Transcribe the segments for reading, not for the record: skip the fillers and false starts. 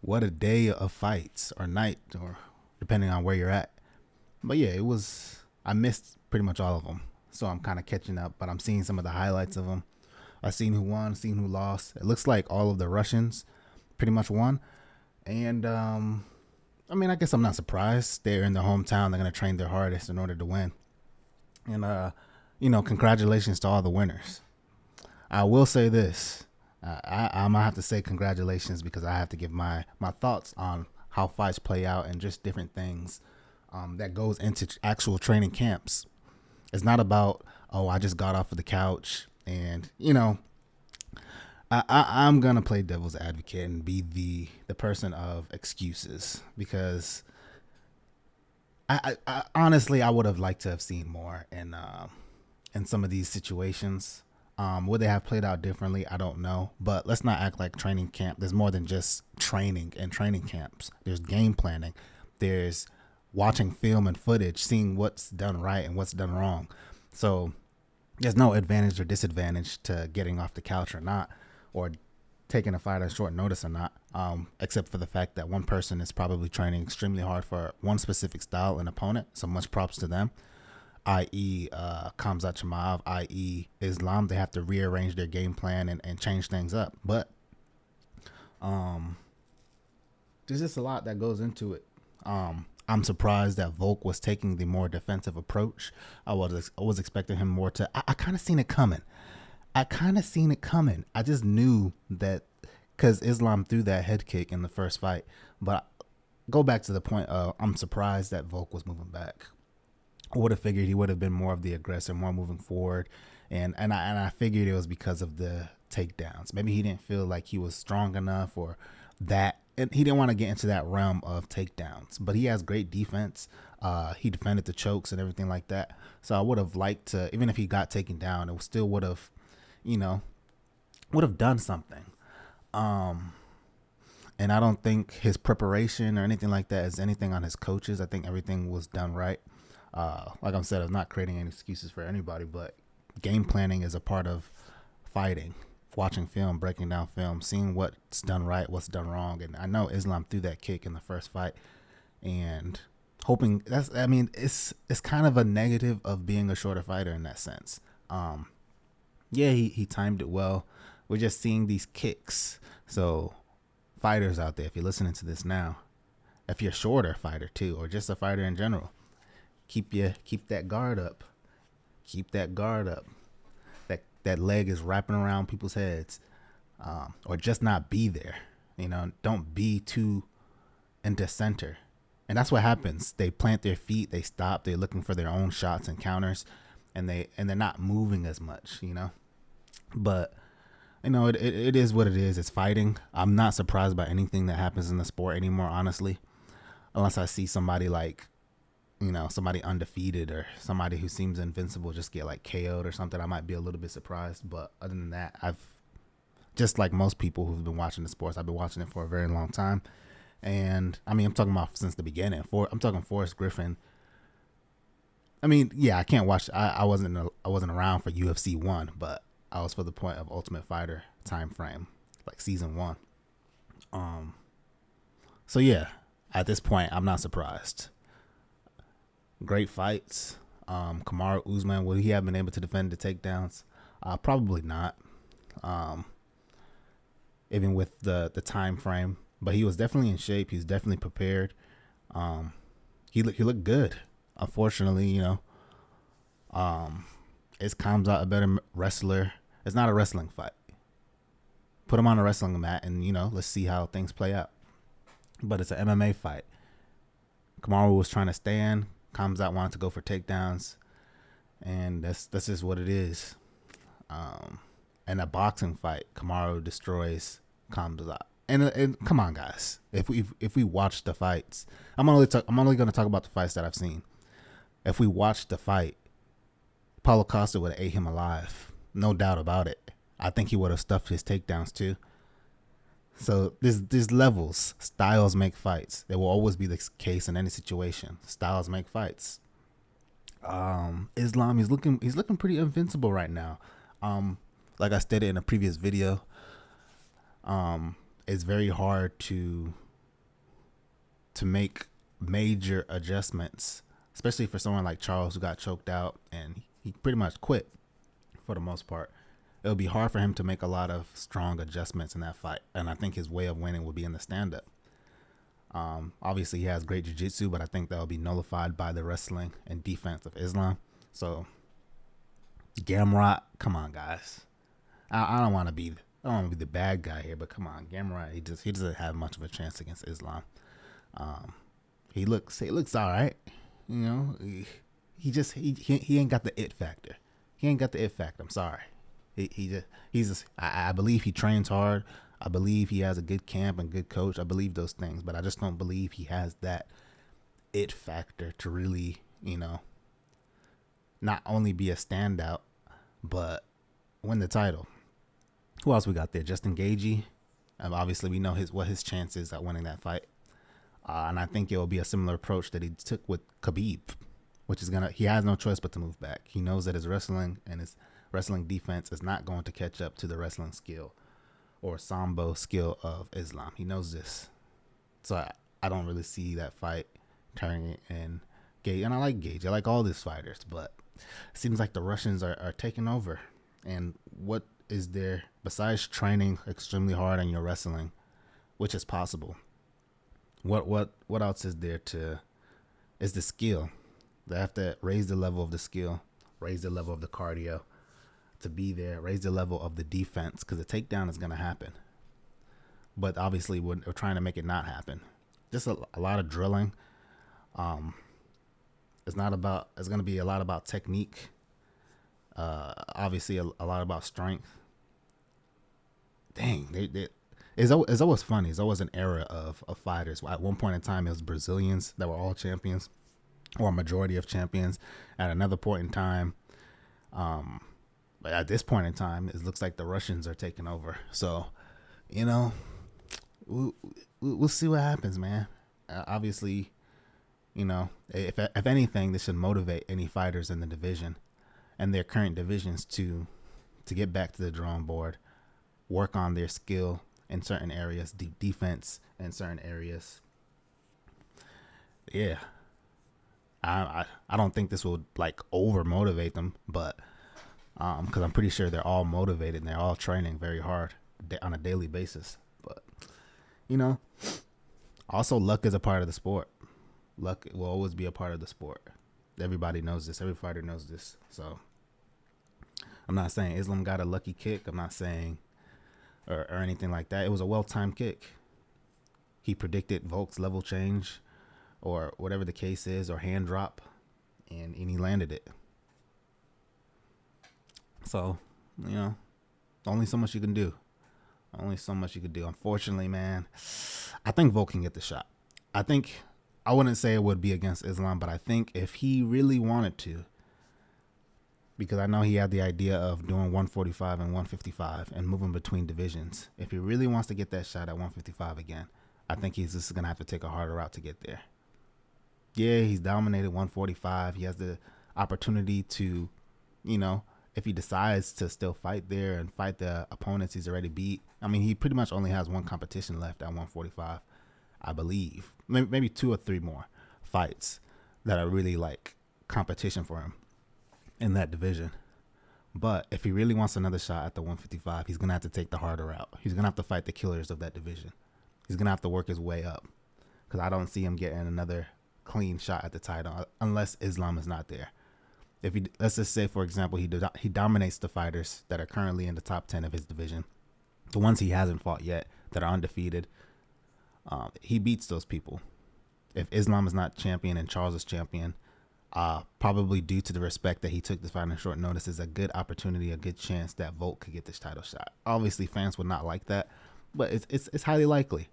What a day of fights or night, or depending on where you're at. But yeah, it was. I missed pretty much all of them, so I'm kind of catching up. But I'm seeing some of the highlights of them. I've seen who won, seen who lost. It looks like all of the Russians pretty much won, and I mean, I guess I'm not surprised. They're in their hometown. They're gonna train their hardest in order to win. And congratulations to all the winners. I will say this. I'm gonna have to say congratulations because I have to give my thoughts on how fights play out and just different things that goes into actual training camps. It's not about, oh, I just got off of the couch and I'm gonna play devil's advocate and be the person of excuses because I honestly I would have liked to have seen more in some of these situations. Would they have played out differently? I don't know. But let's not act like training camp. There's more than just training and training camps. There's game planning. There's watching film and footage, seeing what's done right and what's done wrong. So there's no advantage or disadvantage to getting off the couch or not, or taking a fight on short notice or not, except for the fact that one person is probably training extremely hard for one specific style and opponent. So much props to them, i.e. Khamzat Chimaev, i.e. Islam. They have to rearrange their game plan and change things up. But there's just a lot that goes into it. I'm surprised that Volk was taking the more defensive approach. I was expecting him more to. I kind of seen it coming. I just knew that because Islam threw that head kick in the first fight. But go back to the point of I'm surprised that Volk was moving back. I would have figured he would have been more of the aggressor, more moving forward, and I figured it was because of the takedowns. Maybe he didn't feel like he was strong enough, or that, and he didn't want to get into that realm of takedowns. But he has great defense. He defended the chokes and everything like that. So I would have liked to, even if he got taken down, it still would have, would have done something. And I don't think his preparation or anything like that is anything on his coaches. I think everything was done right. Like I said, I'm not creating any excuses for anybody, but game planning is a part of fighting. Watching film, breaking down film, seeing what's done right, what's done wrong. And I know Islam threw that kick in the first fight, and hoping it's kind of a negative of being a shorter fighter in that sense. Yeah, he timed it well. We're just seeing these kicks. So fighters out there, if you're listening to this now, if you're a shorter fighter too, or just a fighter in general, keep that guard up. Keep that guard up. That leg is wrapping around people's heads, or just not be there. Don't be too into center, and that's what happens. They plant their feet, they stop, they're looking for their own shots and counters, and they're not moving as much. But it is what it is. It's fighting. I'm not surprised by anything that happens in the sport anymore, honestly, unless I see somebody like somebody undefeated or somebody who seems invincible just get like KO'd or something. I might be a little bit surprised, but other than that, I've just like most people who've been watching the sports, I've been watching it for a very long time. And I mean, I'm talking about since the beginning. I'm talking Forrest Griffin. I mean, yeah, I can't watch. I wasn't around for UFC 1, but I was for the point of Ultimate Fighter time frame, like season 1. So yeah, at this point, I'm not surprised. Great fights. Kamaru Usman, would he have been able to defend the takedowns? Probably not. Even with the time frame, but he was definitely in shape. He's definitely prepared. He looked good. Unfortunately, is Khamzat a better wrestler? It's not a wrestling fight. Put him on a wrestling mat, and let's see how things play out. But it's an MMA fight. Kamaru was trying to stand. Khamzat wanted to go for takedowns, and that's just what it is. In a boxing fight, Kamaru destroys Khamzat. And come on, guys, if we watch the fights, I'm only going to talk about the fights that I've seen. If we watch the fight, Paulo Costa would have ate him alive, no doubt about it. I think he would have stuffed his takedowns too. So there's levels. Styles make fights. There will always be the case in any situation. Styles make fights. Islam, he's looking pretty invincible right now. Like I stated in a previous video, it's very hard to to make major adjustments, especially for someone like Charles who got choked out and he pretty much quit for the most part. It would be hard for him to make a lot of strong adjustments in that fight. And I think his way of winning would be in the stand-up. Obviously, he has great jiu-jitsu, but I think that will be nullified by the wrestling and defense of Islam. So, Gamrot, come on, guys. I don't want to be the bad guy here, but come on, Gamrot. He doesn't have much of a chance against Islam. He looks all right. You know, he ain't got the it factor. He ain't got the it factor. I'm sorry. I believe he trains hard. I believe he has a good camp and good coach. I believe those things, but I just don't believe he has that it factor to really, you know, not only be a standout, but win the title. Who else we got there? Justin Gaethje. Obviously, we know what his chances at winning that fight. And I think it will be a similar approach that he took with Khabib, which is he has no choice but to move back. He knows that his wrestling and his wrestling defense is not going to catch up to the wrestling skill or sambo skill of Islam. He knows this. So I don't really see that fight turning in Gaethje. And I like Gaethje. I like all these fighters, but it seems like the Russians are taking over. And what is there besides training extremely hard on your wrestling, which is possible? What else is there is the skill. They have to raise the level of the skill, raise the level of the cardio to be there, raise the level of the defense, because the takedown is going to happen. But obviously we're trying to make it not happen. Just a lot of drilling. It's going to be a lot about technique. Obviously a lot about strength. Dang, it's always funny. It's always an era of fighters. At one point in time, it was Brazilians that were all champions, or a majority of champions. At another point in time, but at this point in time, it looks like the Russians are taking over. So, you know, we'll see what happens, man. Obviously, you know, if anything, this should motivate any fighters in the division and their current divisions to get back to the drawing board, work on their skill in certain areas, defense in certain areas. Yeah. I don't think this will like over motivate them, but because I'm pretty sure they're all motivated and they're all training very hard on a daily basis. But you know, also luck is a part of the sport. Luck will always be a part of the sport. Everybody knows this. Every fighter knows this. So I'm not saying Islam got a lucky kick. I'm not saying or anything like that. It was a well-timed kick. He predicted Volk's level change or whatever the case is, or hand drop, and he landed it. So, you know, only so much you can do. Only so much you can do. Unfortunately, man, I think Volk can get the shot. I wouldn't say it would be against Islam, but I think if he really wanted to, because I know he had the idea of doing 145 and 155 and moving between divisions. If he really wants to get that shot at 155 again, I think he's just going to have to take a harder route to get there. Yeah, he's dominated 145. He has the opportunity to, you know, if he decides to still fight there and fight the opponents he's already beat. I mean, he pretty much only has one competition left at 145, I believe. Maybe 2 or 3 more fights that are really like competition for him in that division. But if he really wants another shot at the 155, he's going to have to take the harder route. He's going to have to fight the killers of that division. He's going to have to work his way up, because I don't see him getting another clean shot at the title unless Islam is not there. If he, let's just say, for example, he dominates the fighters that are currently in the top 10 of his division, the ones he hasn't fought yet that are undefeated. He beats those people. If Islam is not champion and Charles is champion, probably due to the respect that he took this fight on short notice, is a good opportunity, a good chance that Volk could get this title shot. Obviously, fans would not like that, but it's highly likely.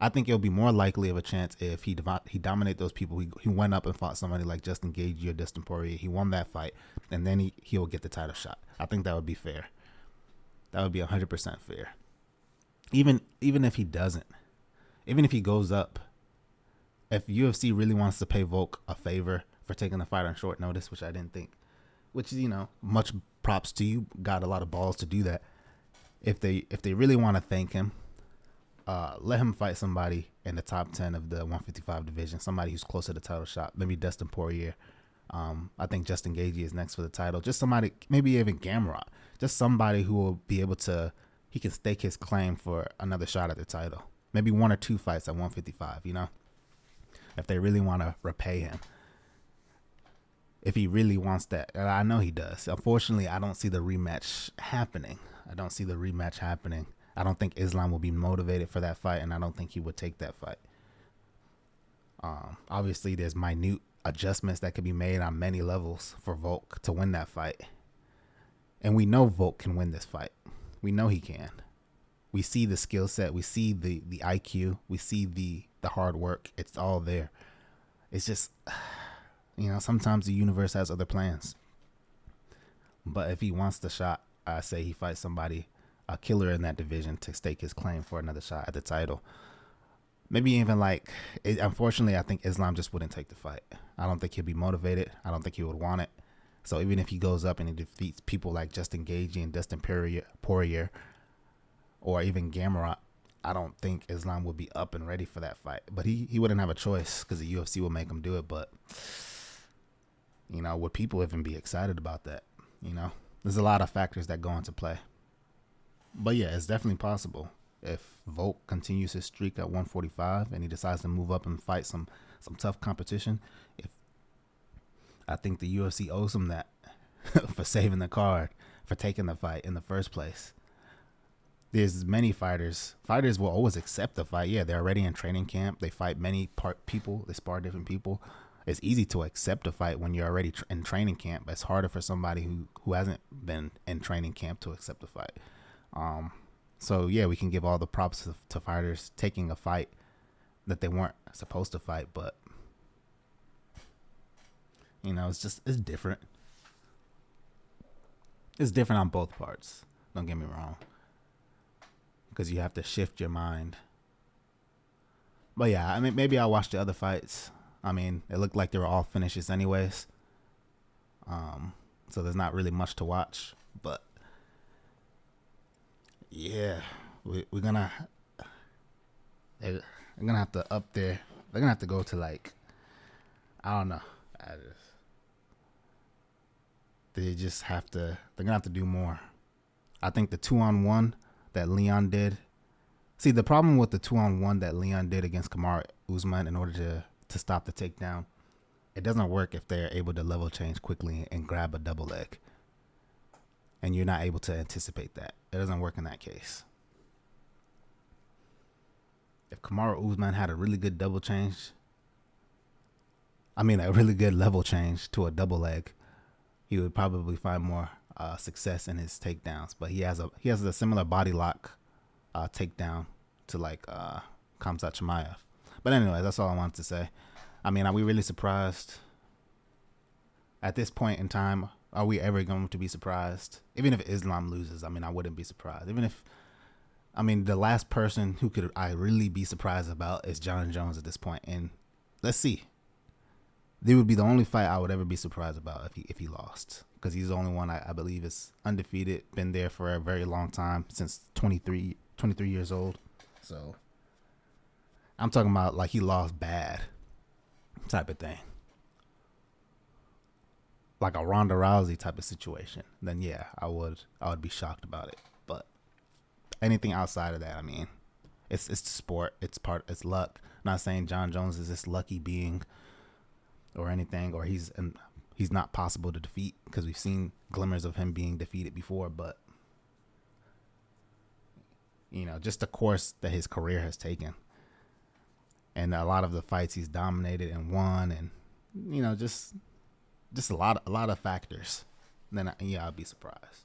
I think it'll be more likely of a chance if he dominated those people. He went up and fought somebody like Justin Gaethje or Dustin Poirier. He won that fight, and then he'll get the title shot. I think that would be fair. That would be 100% fair. Even if he doesn't, even if he goes up, if UFC really wants to pay Volk a favor for taking the fight on short notice, which I didn't think, which is, you know, much props to you. Got a lot of balls to do that. If they really want to thank him, let him fight somebody in the top 10 of the 155 division, somebody who's close to the title shot. Maybe Dustin Poirier. I think Justin Gaethje is next for the title. Just somebody, maybe even Gamrot. Just somebody who will be able to, he can stake his claim for another shot at the title. Maybe 1 or 2 fights at 155, you know? If they really want to repay him. If he really wants that. And I know he does. Unfortunately, I don't see the rematch happening. I don't think Islam will be motivated for that fight, and I don't think he would take that fight. Obviously, there's minute adjustments that could be made on many levels for Volk to win that fight. And we know Volk can win this fight. We know he can. We see the skill set. We see the IQ. We see the hard work. It's all there. It's just, sometimes the universe has other plans. But if he wants the shot, I say he fights somebody, a killer in that division, to stake his claim for another shot at the title. Maybe even unfortunately, I think Islam just wouldn't take the fight. I don't think he'd be motivated. I don't think he would want it. So even if he goes up and he defeats people like Justin Gaethje and Dustin Poirier, or even Gamrot, I don't think Islam would be up and ready for that fight. But he wouldn't have a choice because the UFC will make him do it. But, would people even be excited about that? There's a lot of factors that go into play. But yeah, it's definitely possible. If Volk continues his streak at 145 and he decides to move up and fight some tough competition, I think the UFC owes him that for saving the card, for taking the fight in the first place. There's many fighters. Fighters will always accept the fight. Yeah, they're already in training camp. They fight many people. They spar different people. It's easy to accept a fight when you're already in training camp. It's harder for somebody who hasn't been in training camp to accept a fight. So yeah, we can give all the props to fighters taking a fight that they weren't supposed to fight, but it's different. It's different on both parts. Don't get me wrong, because you have to shift your mind. But yeah, maybe I'll watch the other fights. It looked like they were all finishes anyways. So there's not really much to watch, but yeah, they're gonna have to up there. They're gonna have to go to I don't know. They're gonna have to do more. I think the 2-on-1 that Leon did. See, the problem with the 2-on-1 that Leon did against Kamaru Usman in order to stop the takedown, it doesn't work if they're able to level change quickly and grab a double leg. And you're not able to anticipate that. It doesn't work in that case. If Kamaru Usman had a really good double change, a really good level change to a double leg, he would probably find more success in his takedowns. But he has a similar body lock takedown to Khamzat Chimaev. But anyway, that's all I wanted to say. Are we really surprised? At this point in time, are we ever going to be surprised? Even if Islam loses, I wouldn't be surprised. Even if, the last person who could I really be surprised about is John Jones at this point. And let's see. They would be the only fight I would ever be surprised about if he lost. Because he's the only one I believe is undefeated, been there for a very long time, since 23 years old. So I'm talking about he lost bad type of thing. Like a Ronda Rousey type of situation, then yeah, I would be shocked about it. But anything outside of that, it's the sport. It's luck. I'm not saying John Jones is this lucky being or anything, or he's not possible to defeat, because we've seen glimmers of him being defeated before. But just the course that his career has taken, and a lot of the fights he's dominated and won, and just a lot of factors, then I'll be surprised.